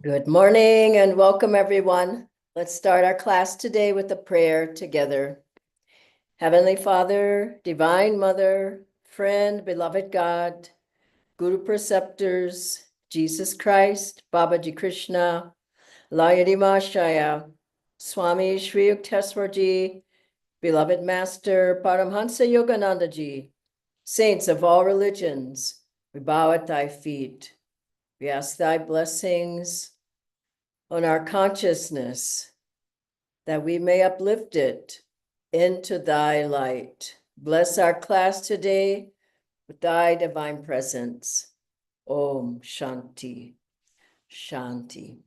Good morning and welcome, everyone. Let's start our class today with a prayer together. Heavenly Father, Divine Mother, friend, beloved God, Guru Preceptors, Jesus Christ, Babaji Krishna, Layadima Shaya, Swami Shri Yukteswarji, beloved Master Paramhansa Yoganandaji, saints of all religions, we bow at thy feet. We ask thy blessings on our consciousness, that we may uplift it into thy light. Bless our class today with thy divine presence. Om Shanti, Shanti.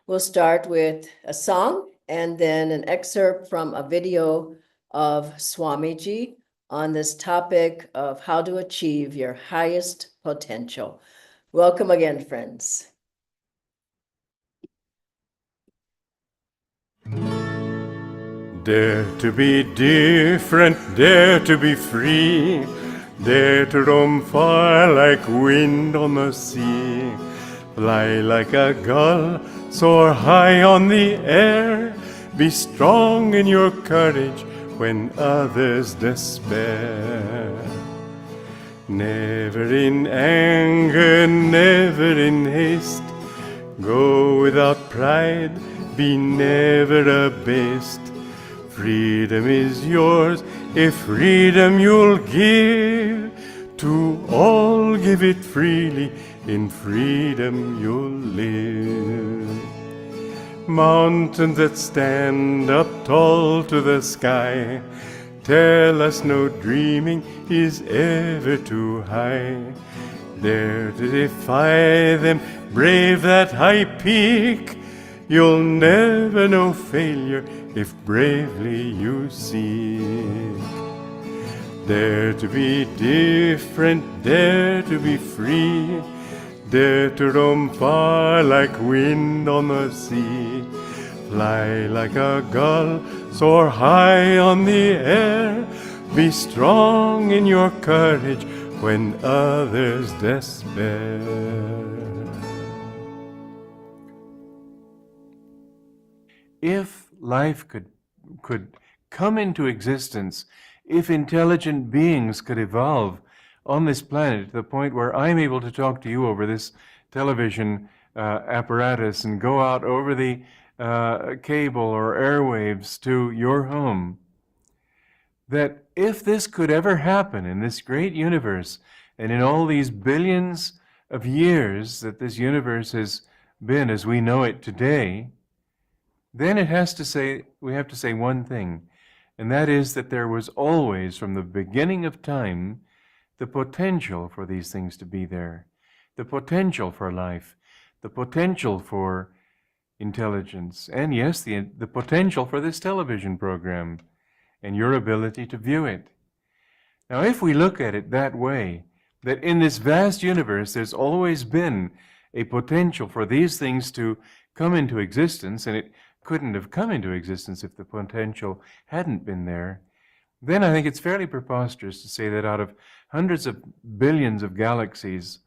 We'll start with a song and then an excerpt from a video of Swamiji on this topic of how to achieve your highest potential. Welcome again, friends. Dare to be different, dare to be free, dare to roam far like wind on the sea, fly like a gull, soar high on the air, be strong in your courage when others despair. Never in anger, never in haste, go without pride, be never abased. Freedom is yours, if freedom you'll give, to all give it freely, in freedom you'll live. Mountains that stand up tall to the sky, tell us no dreaming is ever too high. Dare to defy them, brave that high peak, you'll never know failure if bravely you seek. Dare to be different, dare to be free, dare to roam far like wind on the sea, fly like a gull, soar high on the air, be strong in your courage when others despair. If life could come into existence, if intelligent beings could evolve on this planet to the point where I'm able to talk to you over this television apparatus and go out over the cable or airwaves to your home, that if this could ever happen in this great universe and in all these billions of years that this universe has been as we know it today, then we have to say one thing, and that is that there was always, from the beginning of time, the potential for these things to be there, the potential for life, the potential for intelligence, and yes, the potential for this television program and your ability to view it. Now, if we look at it that way, that in this vast universe there's always been a potential for these things to come into existence, and it couldn't have come into existence if the potential hadn't been there, then I think it's fairly preposterous to say that out of hundreds of billions of galaxies,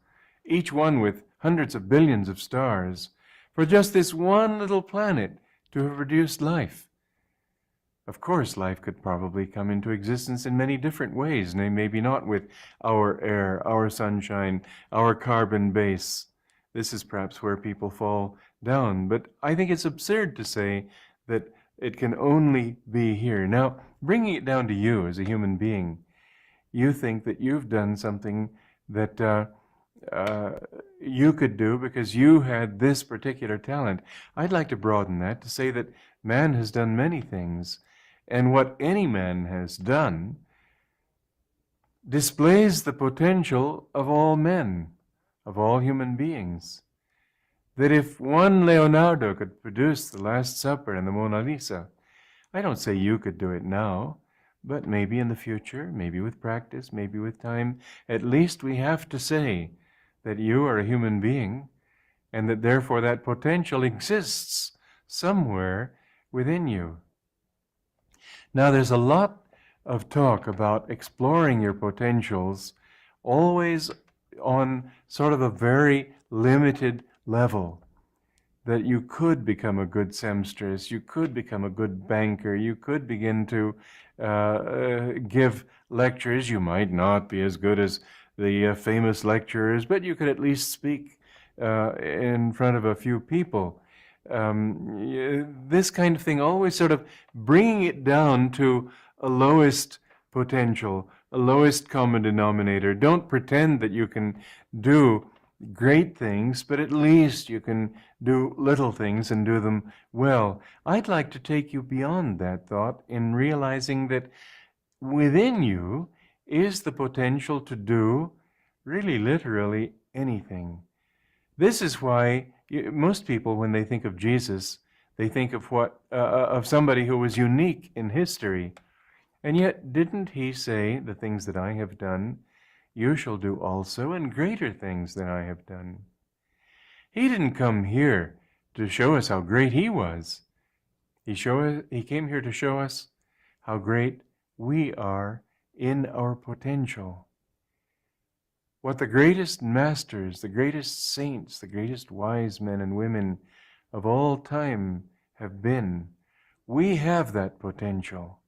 each one with hundreds of billions of stars, for just this one little planet to have produced life. Of course, life could probably come into existence in many different ways, maybe not with our air, our sunshine, our carbon base. This is perhaps where people fall down, but I think it's absurd to say that it can only be here. Now, bringing it down to you as a human being, you think that you've done something that you could do because you had this particular talent. I'd like to broaden that to say that man has done many things, and what any man has done displays the potential of all men, of all human beings. That if one Leonardo could produce the Last Supper and the Mona Lisa, I don't say you could do it now, but maybe in the future, maybe with practice, maybe with time, at least we have to say that you are a human being and that therefore that potential exists somewhere within you. Now, there's a lot of talk about exploring your potentials, always on sort of a very limited level, that you could become a good seamstress, you could become a good banker, you could begin to give lectures. You might not be as good as the famous lecturers, but you could at least speak in front of a few people. This kind of thing, always sort of bringing it down to a lowest potential, a lowest common denominator. Don't pretend that you can do great things, but at least you can do little things and do them well. I'd like to take you beyond that thought in realizing that within you is the potential to do really literally anything. This is why most people, when they think of Jesus, they think of of somebody who was unique in history. And yet, didn't he say, the things that I have done, you shall do also, and greater things than I have done? He didn't come here to show us how great he was. He came here to show us how great we are in our potential. What the greatest masters, the greatest saints, the greatest wise men and women of all time have been, we have that potential.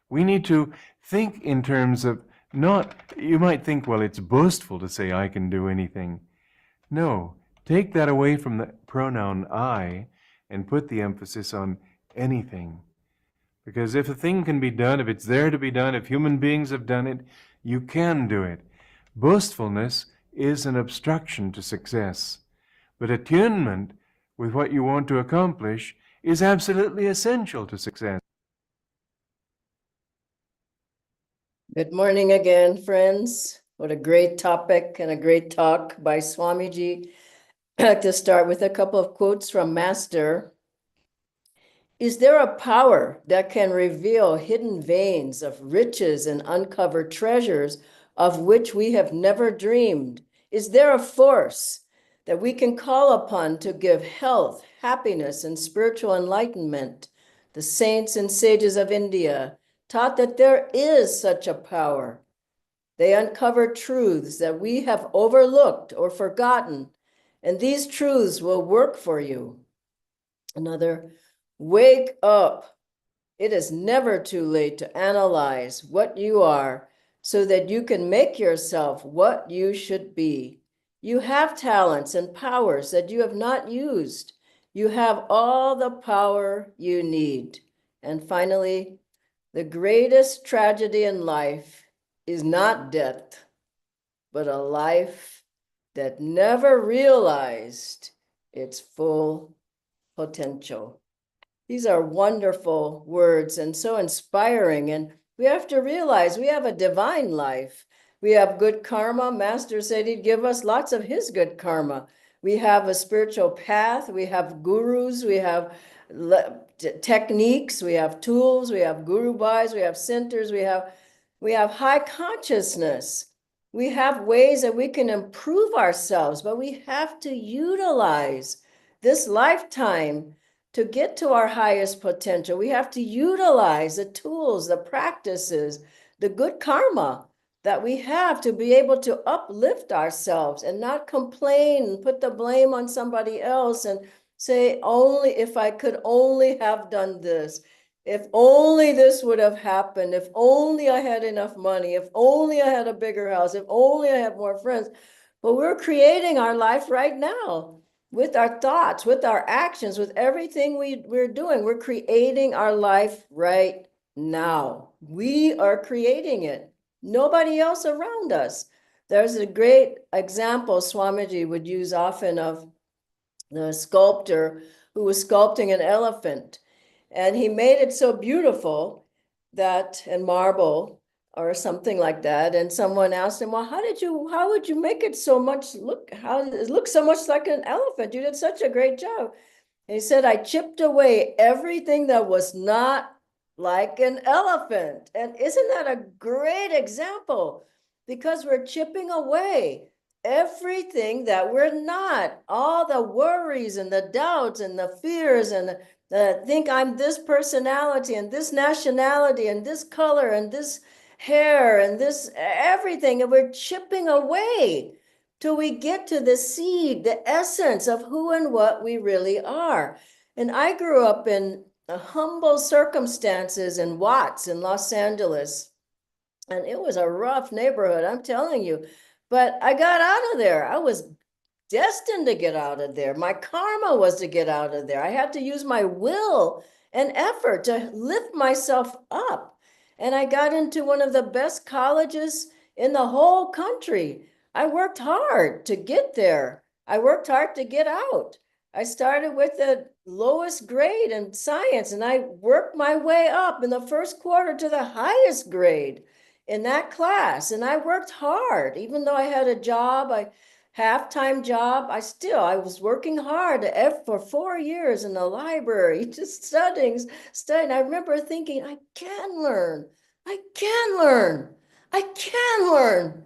We need to think in terms of not, you might think, well, it's boastful to say I can do anything. No, take that away from the pronoun I and put the emphasis on anything. Because if a thing can be done, if it's there to be done, if human beings have done it, you can do it. Boastfulness is an obstruction to success. But attunement with what you want to accomplish is absolutely essential to success. Good morning again, friends. What a great topic and a great talk by Swamiji. I'd like to start with a couple of quotes from Master. Is there a power that can reveal hidden veins of riches and uncover treasures of which we have never dreamed? Is there a force that we can call upon to give health, happiness, and spiritual enlightenment? The saints and sages of India taught that there is such a power. They uncover truths that we have overlooked or forgotten, and these truths will work for you. Another, wake up. It is never too late to analyze what you are so that you can make yourself what you should be. You have talents and powers that you have not used. You have all the power you need. And finally, the greatest tragedy in life is not death, but a life that never realized its full potential. These are wonderful words and so inspiring. And we have to realize we have a divine life. We have good karma. Master said he'd give us lots of his good karma. We have a spiritual path. We have gurus. We have techniques. We have tools. We have guru bhais. We have centers. We have high consciousness. We have ways that we can improve ourselves, but we have to utilize this lifetime to get to our highest potential. We have to utilize the tools, the practices, the good karma that we have to be able to uplift ourselves and not complain and put the blame on somebody else and say, only if I could only have done this, if only this would have happened, if only I had enough money, if only I had a bigger house, if only I had more friends. But we're creating our life right now with our thoughts, with our actions, with everything we're doing. We're creating our life right now. We are creating it. Nobody else around us. There's a great example Swamiji would use often of the sculptor who was sculpting an elephant. And he made it so beautiful that, in marble or something like that. And someone asked him, well, how would you make it so much, it looks so much like an elephant? You did such a great job. And he said, I chipped away everything that was not like an elephant. And isn't that a great example? Because we're chipping away everything that we're not, all the worries and the doubts and the fears and think I'm this personality and this nationality and this color and this hair and this everything, and we're chipping away till we get to the seed, the essence of who and what we really are. And I grew up in humble circumstances in Watts in Los Angeles. And it was a rough neighborhood, I'm telling you. But I got out of there. I was destined to get out of there. My karma was to get out of there. I had to use my will and effort to lift myself up. And I got into one of the best colleges in the whole country. I worked hard to get there. I worked hard to get out. I started with the lowest grade in science and I worked my way up in the first quarter to the highest grade in that class. And I worked hard, even though I had a job, half-time job. I was working hard for 4 years in the library, just studying. I remember thinking, I can learn, I can learn, I can learn.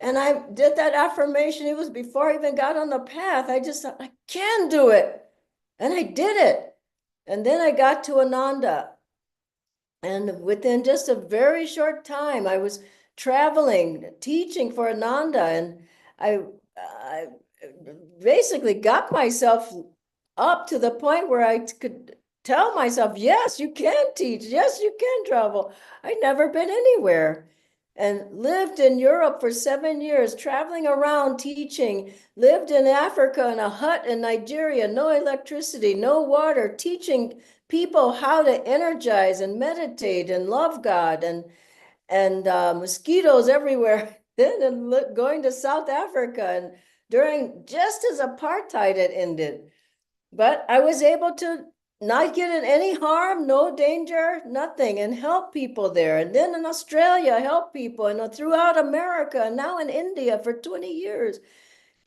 And I did that affirmation. It was before I even got on the path. I just thought, I can do it. And I did it. And then I got to Ananda. And within just a very short time, I was traveling, teaching for Ananda. And I basically got myself up to the point where I could tell myself, yes, you can teach. Yes, you can travel. I'd never been anywhere and lived in Europe for 7 years, traveling around teaching, lived in Africa in a hut in Nigeria, no electricity, no water, teaching people how to energize and meditate and love God and mosquitoes everywhere. Then and going to South Africa and during just as apartheid had ended. But I was able to not get in any harm, no danger, nothing, and help people there. And then in Australia, help people, and throughout America, and now in India for 20 years.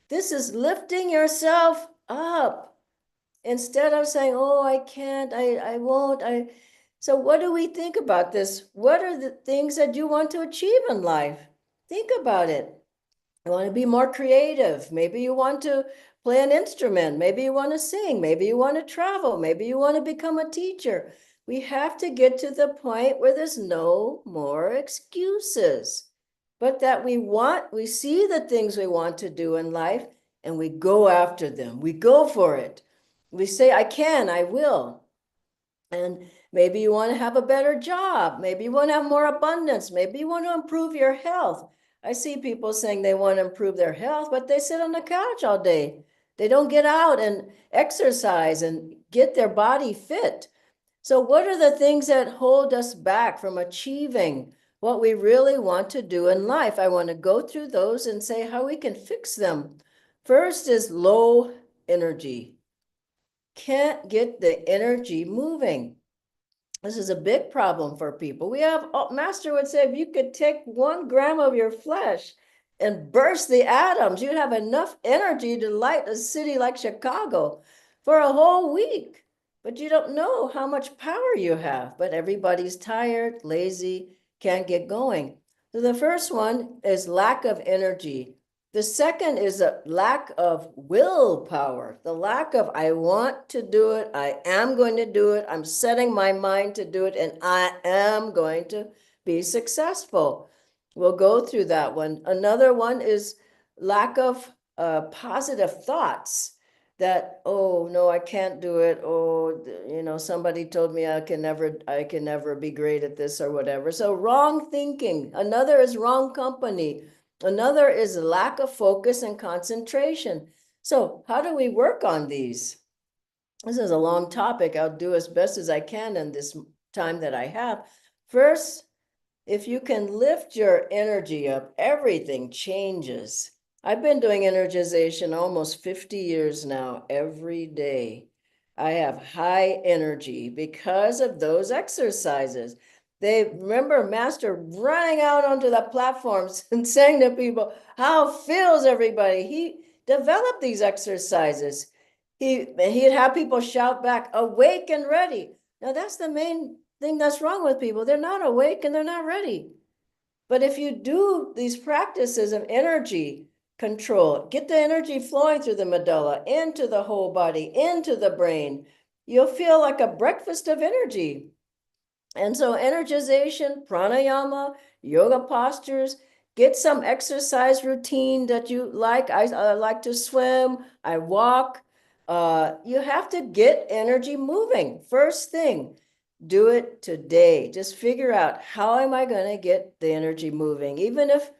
This is lifting yourself up instead of saying, oh, I can't, I won't, So what do we think about this? What are the things that you want to achieve in life? Think about it. You want to be more creative. Maybe you want to play an instrument. Maybe you want to sing. Maybe you want to travel. Maybe you want to become a teacher. We have to get to the point where there's no more excuses, but that we see the things we want to do in life and we go after them. We go for it. We say, I can, I will. And maybe you want to have a better job. Maybe you want to have more abundance. Maybe you want to improve your health. I see people saying they want to improve their health, but they sit on the couch all day. They don't get out and exercise and get their body fit. So what are the things that hold us back from achieving what we really want to do in life? I want to go through those and say how we can fix them. First is low energy. Can't get the energy moving. This is a big problem for people. Master would say, if you could take 1 gram of your flesh and burst the atoms, you'd have enough energy to light a city like Chicago for a whole week. But you don't know how much power you have. But everybody's tired, lazy, can't get going. So the first one is lack of energy. The second is a lack of willpower, the lack of, I want to do it, I am going to do it, I'm setting my mind to do it, and I am going to be successful. We'll go through that one. Another one is lack of positive thoughts that, oh, no, I can't do it. Oh, somebody told me I can never be great at this or whatever. So wrong thinking. Another is wrong company. Another is lack of focus and concentration. So how do we work on these? This is a long topic. I'll do as best as I can in this time that I have. First, if you can lift your energy up, everything changes. I've been doing energization almost 50 years now, every day. I have high energy because of those exercises. They remember Master running out onto the platforms and saying to people, how feels everybody? He developed these exercises. He'd have people shout back, awake and ready. Now that's the main thing that's wrong with people. They're not awake and they're not ready. But if you do these practices of energy control, get the energy flowing through the medulla, into the whole body, into the brain, you'll feel like a breakfast of energy. And so energization, pranayama, yoga postures, Get some exercise routine that you like. I like to swim, I walk. You have to get energy moving. First thing, do it today. Just figure out, how am I going to get the energy moving? Even if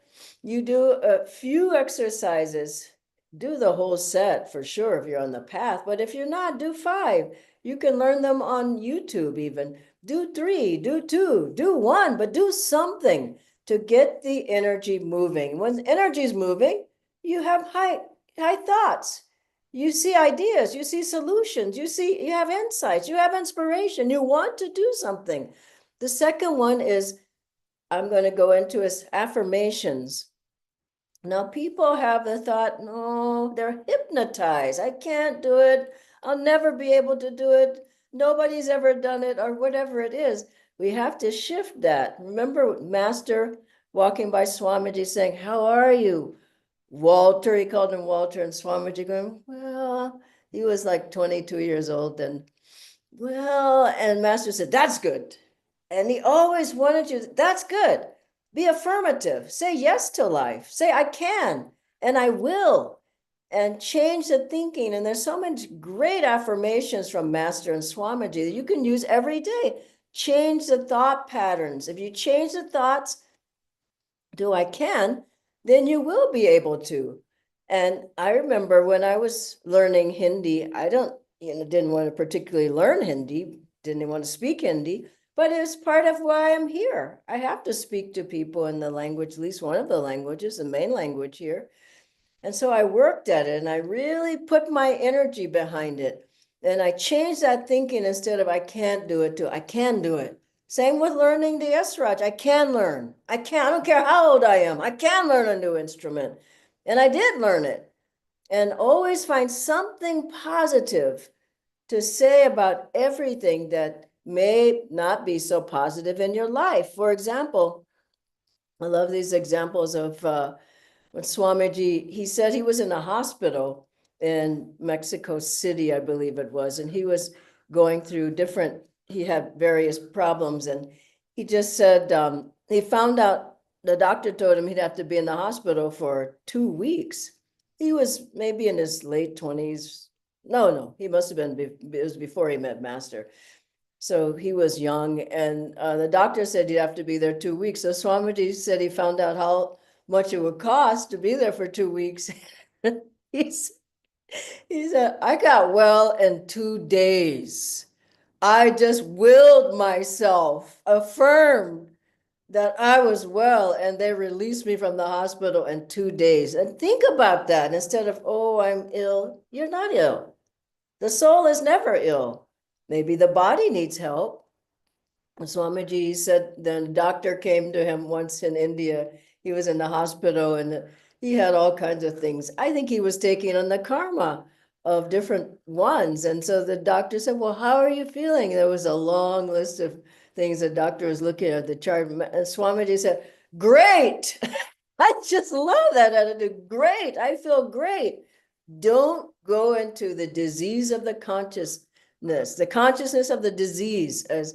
you do a few exercises, do the whole set for sure if you're on the path. But if you're not, do 5. You can learn them on YouTube even. Do 3, do 2, do 1, but do something to get the energy moving. When energy is moving, you have high thoughts. You see ideas, you see solutions, you have insights, you have inspiration, you want to do something. The second one is, I'm going to go into, is affirmations. Now, people have the thought, no, they're hypnotized. I can't do it. I'll never be able to do it. Nobody's ever done it, or whatever it is. We have to shift that. Remember Master walking by Swamiji saying, how are you? Walter, he called him Walter, and Swamiji going, well, he was like 22 years old then. Well, and Master said, that's good. And he always wanted you, that's good. Be affirmative. Say yes to life. Say, I can and I will. And change the thinking. And there's so many great affirmations from Master and Swamiji that you can use every day. Change the thought patterns. If you change the thoughts, do I can, then you will be able to. And I remember when I was learning Hindi, I didn't want to particularly learn Hindi, didn't want to speak Hindi, but it's part of why I'm here. I have to speak to people in the language, at least one of the languages, the main language here. And so I worked at it and I really put my energy behind it. And I changed that thinking, instead of I can't do it, to I can do it. Same with learning the Esraj. I can learn. I don't care how old I am. I can learn a new instrument. And I did learn it. And always find something positive to say about everything that may not be so positive in your life. For example, I love these examples of when Swamiji, he said he was in a hospital in Mexico City, I believe it was, and he was going through he had various problems, and he just said, he found out, the doctor told him he'd have to be in the hospital for 2 weeks. He was maybe in his late 20s. No, he must have been, it was before he met Master. So he was young, and the doctor said he'd have to be there 2 weeks. So Swamiji said he found out how much it would cost to be there for 2 weeks. he said, I got well in 2 days. I just willed myself, affirmed that I was well, and they released me from the hospital in 2 days. And think about that. Instead of, oh, I'm ill, you're not ill. The soul is never ill. Maybe the body needs help. Swamiji said, then a doctor came to him once in India. He was in the hospital and he had all kinds of things. I think he was taking on the karma of different ones. And so the doctor said, well, how are you feeling? There was a long list of things. The doctor was looking at the chart. And Swamiji said, great. I just love that attitude. Great. I feel great. Don't go into the disease of the consciousness of the disease, as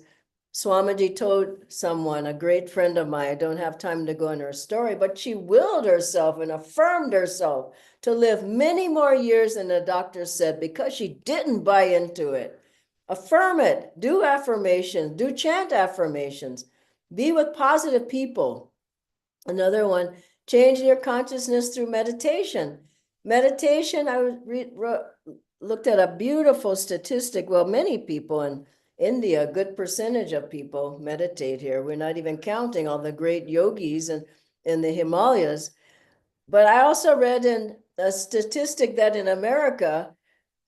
Swamiji told someone, a great friend of mine. I don't have time to go into her story, but she willed herself and affirmed herself to live many more years than the doctor said, because she didn't buy into it. Affirm it. Do affirmations. Do chant affirmations. Be with positive people. Another one, change your consciousness through meditation. Meditation, I looked at a beautiful statistic. Well, many people in India, a good percentage of people meditate here. We're not even counting all the great yogis in the Himalayas. But I also read in a statistic that in America,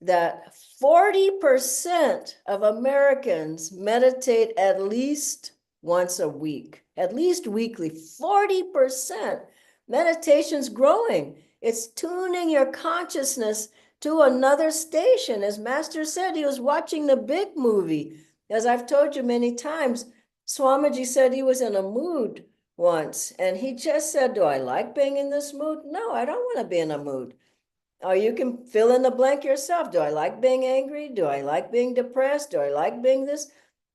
that 40% of Americans meditate at least once a week, at least weekly. 40%. Meditation's growing. It's tuning your consciousness to another station. As Master said, he was watching the big movie. As I've told you many times, Swamiji said he was in a mood once, and he just said, do I like being in this mood? No, I don't want to be in a mood. Or you can fill in the blank yourself. Do I like being angry? Do I like being depressed? Do I like being this?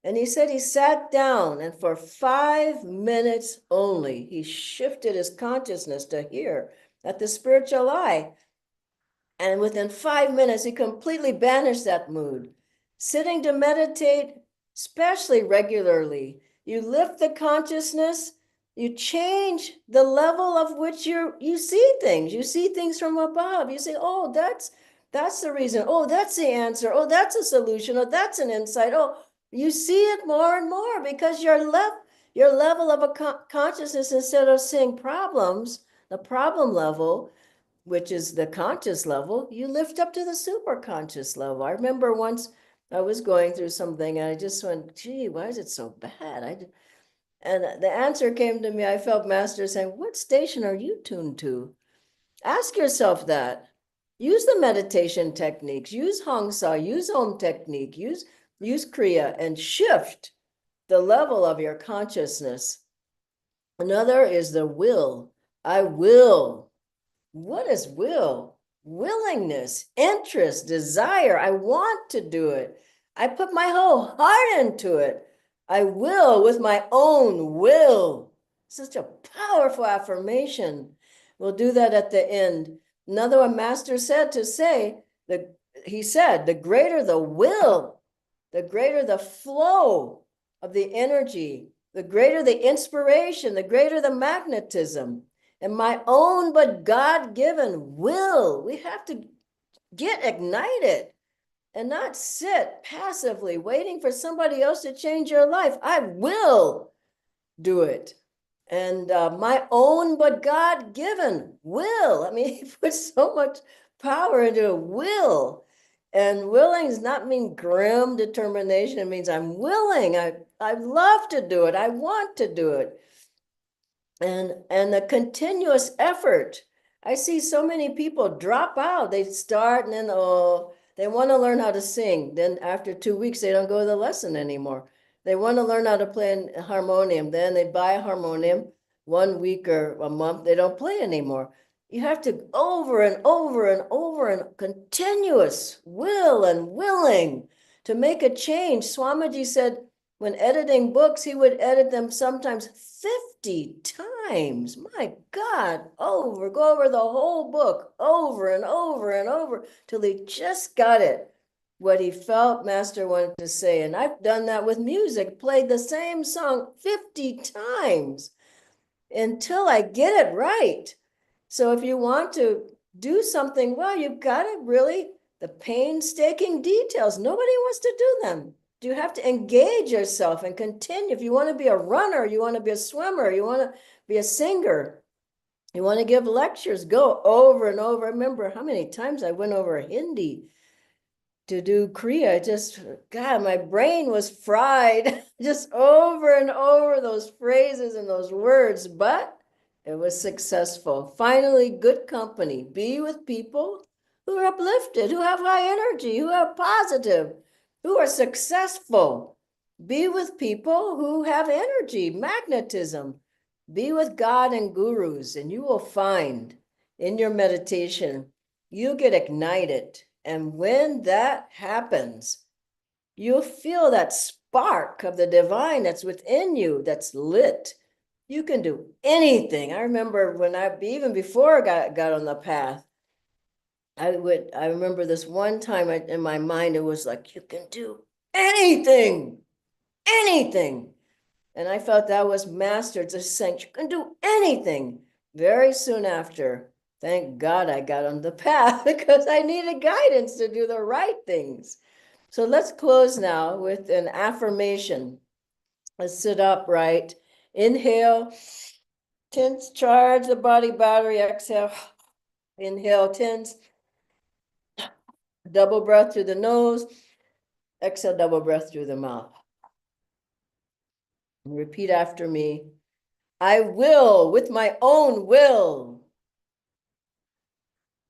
And he said he sat down and for 5 minutes only, he shifted his consciousness to here at the spiritual eye. And within 5 minutes, he completely banished that mood. Sitting to meditate, especially regularly, you lift the consciousness, you change the level of which you see things. You see things from above. You say, oh, that's the reason. Oh, that's the answer. Oh, that's a solution. Oh, that's an insight. Oh, you see it more and more because your level of a consciousness, instead of seeing problems, the problem level, which is the conscious level, you lift up to the super conscious level. I remember once I was going through something and I just went, gee, why is it so bad? And the answer came to me. I felt Master saying, what station are you tuned to? Ask yourself that. Use the meditation techniques, use Hong Sa, use Om technique, use Kriya, and shift the level of your consciousness. Another is the will. I will. What is will? Willingness, interest, desire. I want to do it. I put my whole heart into it. I will with my own will. Such a powerful affirmation. We'll do that at the end. Another one, Master said to say, he said, the greater the will, the greater the flow of the energy, the greater the inspiration, the greater the magnetism. And my own but God-given will. We have to get ignited and not sit passively waiting for somebody else to change your life. I will do it. And my own but God-given will. I mean, he puts so much power into will. And willing does not mean grim determination. It means I'm willing. I love to do it. I want to do it. And the continuous effort. I see so many people drop out. They start and then, oh, they want to learn how to sing. Then after 2 weeks, they don't go to the lesson anymore. They want to learn how to play a harmonium. Then they buy a harmonium 1 week or a month. They don't play anymore. You have to over and over and over and continuous will and willing to make a change. Swamiji said, when editing books, he would edit them sometimes 50 times. My God, go over the whole book over and over and over till he just got it, what he felt Master wanted to say. And I've done that with music, played the same song 50 times until I get it right. So if you want to do something well, you've got to really, the painstaking details, nobody wants to do them. You have to engage yourself and continue. If you want to be a runner, you want to be a swimmer, you want to be a singer, you want to give lectures, go over and over. I remember how many times I went over Hindi to do Kriya. Just, God, my brain was fried just over and over those phrases and those words, but it was successful. Finally, good company. Be with people who are uplifted, who have high energy, who are positive, who are successful. Be with people who have energy, magnetism. Be with God and gurus, and you will find in your meditation, you get ignited. And when that happens, you'll feel that spark of the divine that's within you, that's lit. You can do anything. I remember even before I got on the path, I remember this one time in my mind, it was like, you can do anything, anything. And I felt that was Master just saying, you can do anything. Very soon after, thank God I got on the path because I needed guidance to do the right things. So let's close now with an affirmation. Let's sit upright. Inhale, tense, charge the body battery. Exhale, inhale, tense. Double breath through the nose. Exhale, double breath through the mouth. And repeat after me. I will, with my own will,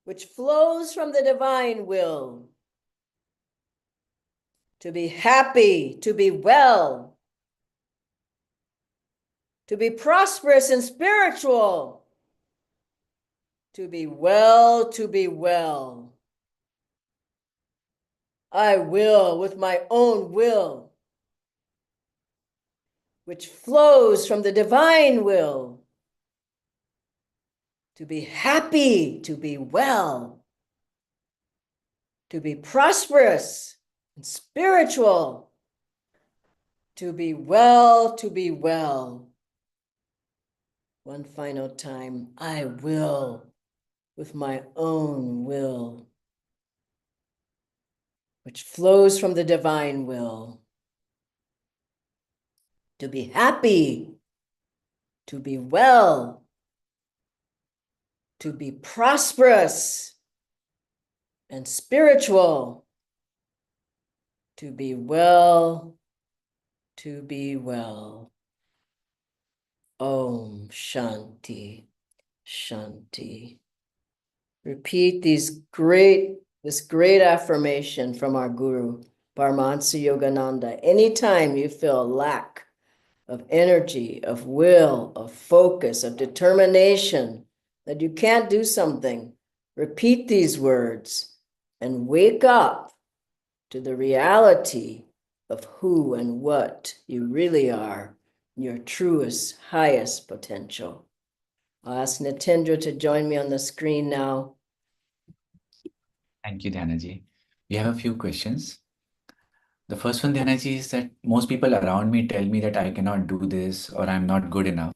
which flows from the divine will, to be happy, to be well, to be prosperous and spiritual, to be well, to be well. I will, with my own will, which flows from the divine will, to be happy, to be well, to be prosperous and spiritual, to be well, to be well. One final time, I will with my own will, which flows from the divine will, to be happy, to be well, to be prosperous and spiritual, to be well, to be well. Om Shanti, Shanti. Repeat this great affirmation from our Guru, Paramahansa Yogananda. Anytime you feel lack of energy, of will, of focus, of determination, that you can't do something, repeat these words and wake up to the reality of who and what you really are, your truest, highest potential. I'll ask Nitendra to join me on the screen now. Thank you, Dhyana ji. We have a few questions. The first one, Dhyana ji, is that most people around me tell me that I cannot do this or I'm not good enough.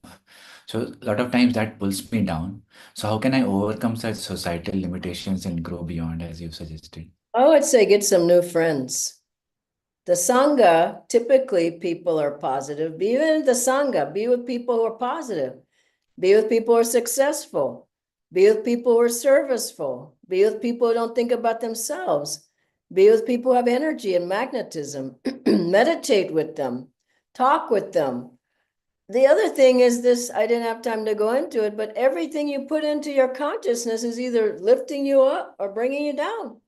So a lot of times that pulls me down. So how can I overcome such societal limitations and grow beyond, as you suggested? I would say get some new friends. The Sangha, typically people are positive. Be in the Sangha, be with people who are positive. Be with people who are successful. Be with people who are serviceful. Be with people who don't think about themselves. Be with people who have energy and magnetism. Meditate with them. Talk with them. The other thing is this, I didn't have time to go into it, but everything you put into your consciousness is either lifting you up or bringing you down.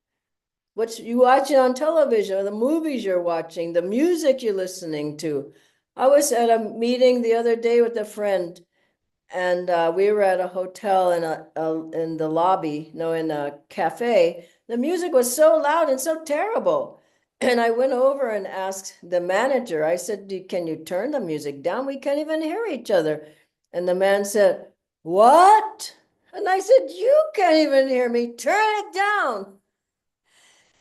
What you watching on television, or the movies you're watching, the music you're listening to. I was at a meeting the other day with a friend, and we were at a hotel in the lobby, in a cafe. The music was so loud and so terrible. And I went over and asked the manager, I said, can you turn the music down? We can't even hear each other. And the man said, what? And I said, you can't even hear me. Turn it down.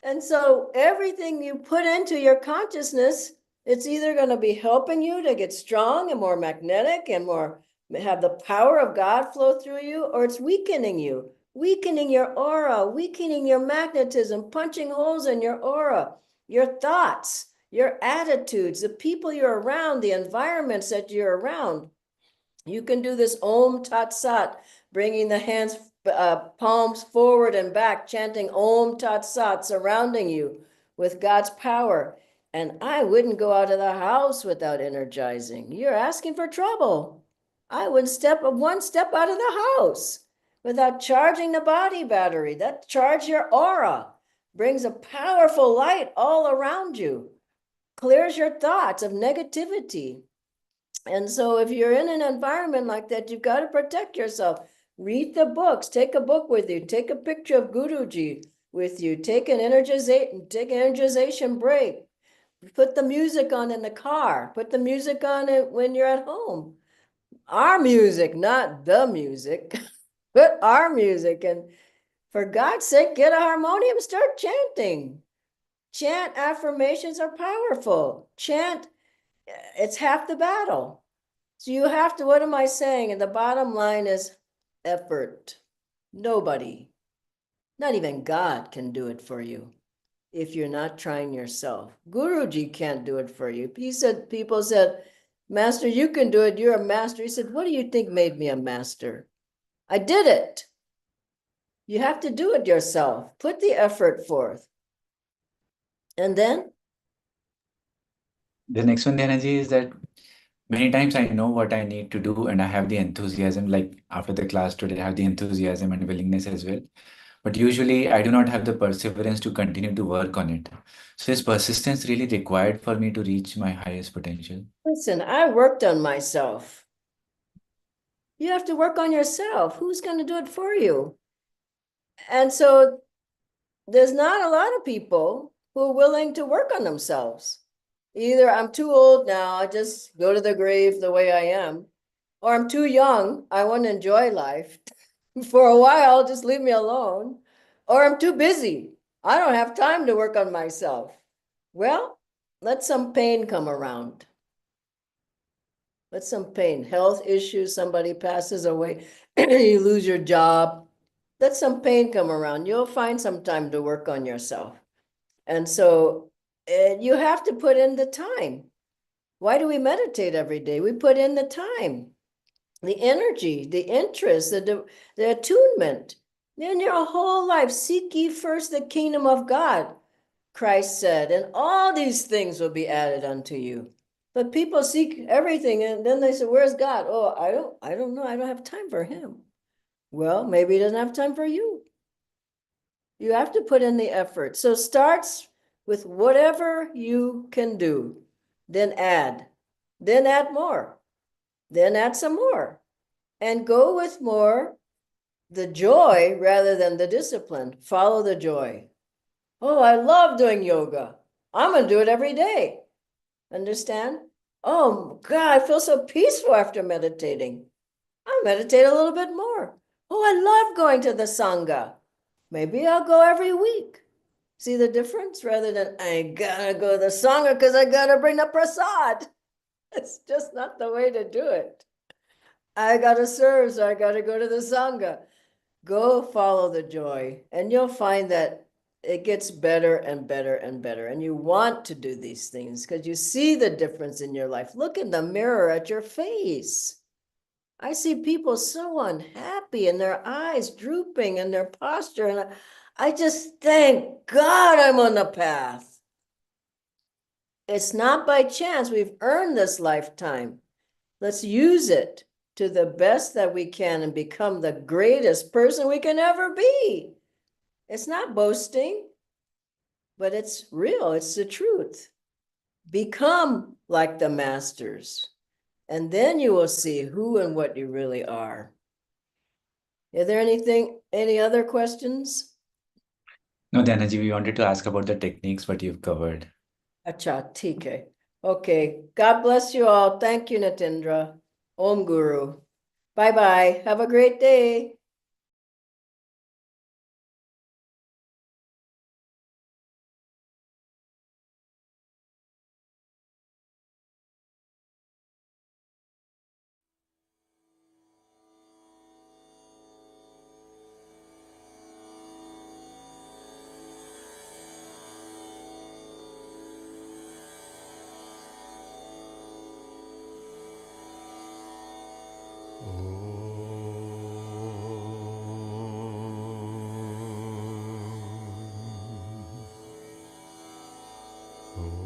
And so everything you put into your consciousness, it's either going to be helping you to get strong and more magnetic and more have the power of God flow through you, or it's weakening you, weakening your aura, weakening your magnetism, punching holes in your aura, your thoughts, your attitudes, the people you're around, the environments that you're around. You can do this Om Tat Sat, bringing the hands, palms forward and back, chanting Om Tat Sat, surrounding you with God's power. And I wouldn't go out of the house without energizing. You're asking for trouble. I wouldn't step one step out of the house without charging the body battery. That charge your aura, brings a powerful light all around you, clears your thoughts of negativity. And so if you're in an environment like that, you've got to protect yourself. Read the books, take a book with you, take a picture of Guruji with you, take an energization break. Put the music on in the car, put the music on it when you're at home. Our music, not the music, but our music. And for God's sake, get a harmonium, start chanting. Chant affirmations are powerful. Chant, it's half the battle. So you have to, what am I saying? And the bottom line is effort. Nobody, not even God, can do it for you if you're not trying yourself. Guruji can't do it for you. People said, Master, you can do it. You're a master. He said, what do you think made me a master? I did it. You have to do it yourself. Put the effort forth. And then? The next one, Dhyana ji, is that many times I know what I need to do and I have the enthusiasm, like after the class today, I have the enthusiasm and willingness as well. But usually I do not have the perseverance to continue to work on it. So is persistence really required for me to reach my highest potential? Listen, I worked on myself. You have to work on yourself. Who's going to do it for you? And so there's not a lot of people who are willing to work on themselves. Either I'm too old now, I just go to the grave the way I am, or I'm too young, I want to enjoy life. For a while, just leave me alone. Or I'm too busy, I don't have time to work on myself. Well, let some pain come around. Let some pain, health issues, somebody passes away, you lose your job. Let some pain come around. You'll find some time to work on yourself. And so you have to put in the time. Why do we meditate every day? We put in the time, the energy, the interest, the attunement. In your whole life, seek ye first the kingdom of God, Christ said, and all these things will be added unto you. But people seek everything, and then they say, where's God? Oh, I don't know. I don't have time for him. Well, maybe he doesn't have time for you. You have to put in the effort. So starts with whatever you can do, then add more, then add some more, and go with more the joy rather than the discipline. Follow the joy. Oh, I love doing yoga. I'm going to do it every day. Understand? Oh, God, I feel so peaceful after meditating. I'll meditate a little bit more. Oh, I love going to the Sangha. Maybe I'll go every week. See the difference? Rather than, I gotta go to the Sangha because I gotta bring the prasad. It's just not the way to do it. I gotta serve, so I gotta go to the Sangha. Go follow the joy, and you'll find that it gets better and better and better. And you want to do these things because you see the difference in your life. Look in the mirror at your face. I see people so unhappy and their eyes drooping and their posture. And I just thank God I'm on the path. It's not by chance. We've earned this lifetime. Let's use it to the best that we can and become the greatest person we can ever be. It's not boasting, but it's real. It's the truth. Become like the masters, and then you will see who and what you really are. Is there any other questions? No, Dhanaji, we wanted to ask about the techniques, but you've covered. Acha, theek hai. Okay. God bless you all. Thank you, Natindra. Om Guru. Bye-bye. Have a great day. Om.